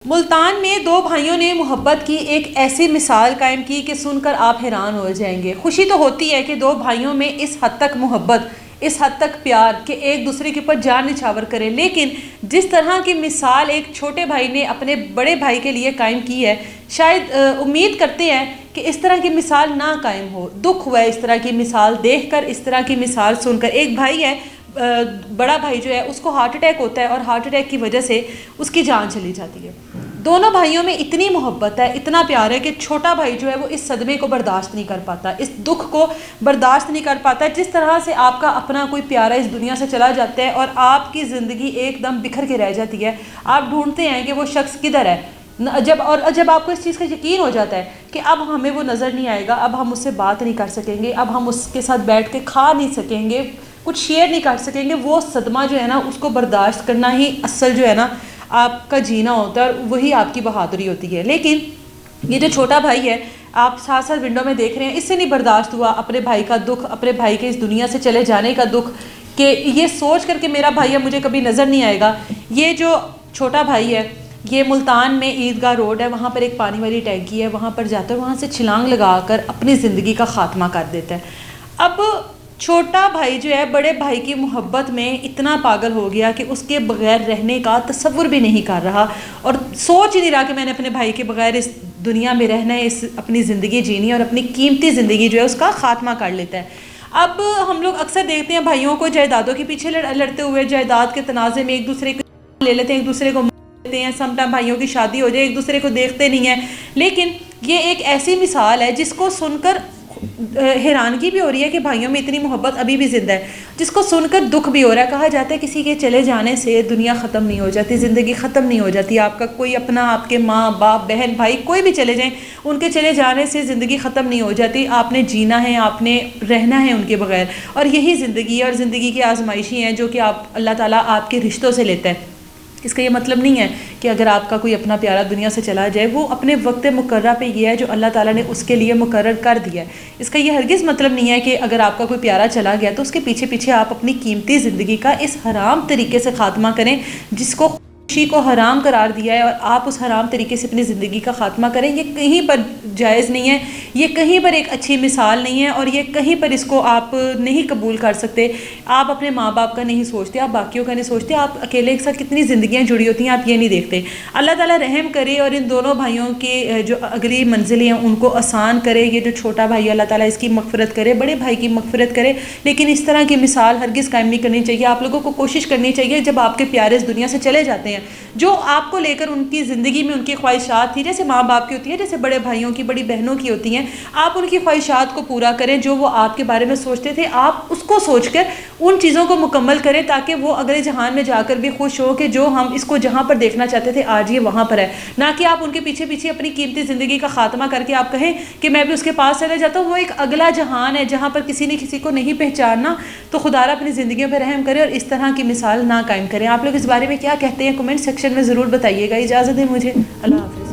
ملتان میں دو بھائیوں نے محبت کی ایک ایسی مثال قائم کی کہ سن کر آپ حیران ہو جائیں گے۔ خوشی تو ہوتی ہے کہ دو بھائیوں میں اس حد تک محبت، اس حد تک پیار کہ ایک دوسرے کے اوپر جان نچھاور کرے، لیکن جس طرح کی مثال ایک چھوٹے بھائی نے اپنے بڑے بھائی کے لیے قائم کی ہے، شاید امید کرتے ہیں کہ اس طرح کی مثال نہ قائم ہو۔ دکھ ہوا ہے اس طرح کی مثال دیکھ کر، اس طرح کی مثال سن کر۔ ایک بھائی ہے، بڑا بھائی جو ہے اس کو ہارٹ اٹیک ہوتا ہے اور ہارٹ اٹیک کی وجہ سے اس کی جان چلی جاتی ہے۔ دونوں بھائیوں میں اتنی محبت ہے، اتنا پیار ہے کہ چھوٹا بھائی جو ہے وہ اس صدمے کو برداشت نہیں کر پاتا، اس دکھ کو برداشت نہیں کر پاتا۔ جس طرح سے آپ کا اپنا کوئی پیارا اس دنیا سے چلا جاتا ہے اور آپ کی زندگی ایک دم بکھر کے رہ جاتی ہے، آپ ڈھونڈتے ہیں کہ وہ شخص کدھر ہے، جب آپ کو اس چیز کا یقین ہو جاتا ہے کہ اب ہمیں وہ نظر نہیں آئے گا، اب ہم اس سے بات نہیں کر سکیں گے، اب ہم اس کے ساتھ بیٹھ کے کھا نہیں سکیں گے، کچھ شیئر نہیں کر سکیں گے، وہ صدمہ جو ہے نا اس کو برداشت کرنا ہی اصل جو ہے نا آپ کا جینا ہوتا ہے، اور وہی آپ کی بہادری ہوتی ہے۔ لیکن یہ جو چھوٹا بھائی ہے، آپ ساتھ ساتھ ونڈو میں دیکھ رہے ہیں، اس سے نہیں برداشت ہوا اپنے بھائی کا دکھ، اپنے بھائی کے اس دنیا سے چلے جانے کا دکھ، کہ یہ سوچ کر کہ میرا بھائی اب مجھے کبھی نظر نہیں آئے گا۔ یہ جو چھوٹا بھائی ہے، یہ ملتان میں عیدگاہ روڈ ہے، وہاں پر ایک پانی والی ٹینکی ہے، وہاں پر جاتا ہے، وہاں سے چھلانگ لگا کر اپنی زندگی کا خاتمہ کر دیتا ہے۔ اب چھوٹا بھائی جو ہے بڑے بھائی کی محبت میں اتنا پاگل ہو گیا کہ اس کے بغیر رہنے کا تصور بھی نہیں کر رہا، اور سوچ ہی نہیں رہا کہ میں نے اپنے بھائی کے بغیر اس دنیا میں رہنا ہے، اس اپنی زندگی جینی ہے، اور اپنی قیمتی زندگی جو ہے اس کا خاتمہ کر لیتا ہے۔ اب ہم لوگ اکثر دیکھتے ہیں بھائیوں کو جائیدادوں کے پیچھے لڑتے ہوئے، جائیداد کے تنازع میں ایک دوسرے کو لے لیتے ہیں، ایک دوسرے کو مار لیتے ہیں، سم ٹائم بھائیوں کی شادی ہو جائے ایک دوسرے کو دیکھتے نہیں ہیں۔ لیکن یہ ایک ایسی مثال ہے جس کو سن کر حیرانگی بھی ہو رہی ہے کہ بھائیوں میں اتنی محبت ابھی بھی زندہ ہے، جس کو سن کر دکھ بھی ہو رہا ہے۔ کہا جاتا ہے کسی کے چلے جانے سے دنیا ختم نہیں ہو جاتی، زندگی ختم نہیں ہو جاتی۔ آپ کا کوئی اپنا، آپ کے ماں باپ بہن بھائی کوئی بھی چلے جائیں، ان کے چلے جانے سے زندگی ختم نہیں ہو جاتی۔ آپ نے جینا ہے، آپ نے رہنا ہے ان کے بغیر، اور یہی زندگی ہے، اور زندگی کی آزمائشی ہیں جو کہ اللہ تعالیٰ آپ کے رشتوں سے لیتا ہے۔ اس کا یہ مطلب نہیں ہے کہ اگر آپ کا کوئی اپنا پیارا دنیا سے چلا جائے، وہ اپنے وقت مقررہ پہ یہ ہے جو اللہ تعالیٰ نے اس کے لیے مقرر کر دیا ہے۔ اس کا یہ ہرگز مطلب نہیں ہے کہ اگر آپ کا کوئی پیارا چلا گیا تو اس کے پیچھے پیچھے آپ اپنی قیمتی زندگی کا اس حرام طریقے سے خاتمہ کریں، جس کو خوشی کو حرام قرار دیا ہے، اور آپ اس حرام طریقے سے اپنی زندگی کا خاتمہ کریں۔ یہ کہیں پر جائز نہیں ہے، یہ کہیں پر ایک اچھی مثال نہیں ہے، اور یہ کہیں پر اس کو آپ نہیں قبول کر سکتے۔ آپ اپنے ماں باپ کا نہیں سوچتے، آپ باقیوں کا نہیں سوچتے، آپ اکیلے کے ساتھ کتنی زندگیاں جڑی ہوتی ہیں آپ یہ نہیں دیکھتے۔ اللہ تعالیٰ رحم کرے اور ان دونوں بھائیوں کے جو اگلی منزلیں ہیں ان کو آسان کرے۔ یہ جو چھوٹا بھائی اللہ تعالیٰ اس کی مغفرت کرے، بڑے بھائی کی مغفرت کرے، لیکن اس طرح کی مثال ہرگز قائم نہیں کرنی چاہیے۔ آپ لوگوں کو کوشش کرنی چاہیے جب آپ کے پیارے اس دنیا سے چلے جاتے ہیں، جو آپ کو لے کر ان کی زندگی میں ان کی خواہشات تھی، جیسے ماں باپ کی ہوتی ہیں، جیسے بڑے بھائیوں کی، بڑی بہنوں کی ہوتی ہیں، آپ ان کی خواہشات کو پورا کریں۔ جو وہ آپ کے بارے میں سوچتے تھے، آپ اس کو سوچ کر ان چیزوں کو مکمل کریں، تاکہ وہ اگلے جہان میں جا کر بھی خوش ہو کہ جو ہم اس کو جہاں پر دیکھنا چاہتے تھے آج یہ وہاں پر ہے۔ نہ کہ آپ ان کے پیچھے پیچھے اپنی قیمتی زندگی کا خاتمہ کر کے آپ کہیں کہ میں بھی اس کے پاس چلا جاتا ہوں۔ وہ ایک اگلا جہان ہے جہاں پر کسی نے کسی کو نہیں پہچاننا۔ تو خدا را اپنی زندگیوں پہ رحم کرے اور اس طرح کی مثال نہ قائم کریں۔ آپ لوگ اس بارے میں کیا کہتے ہیں؟ کمنٹ سیکشن میں ضرور بتائیے گا۔ اجازت دیں مجھے، اللہ حافظ۔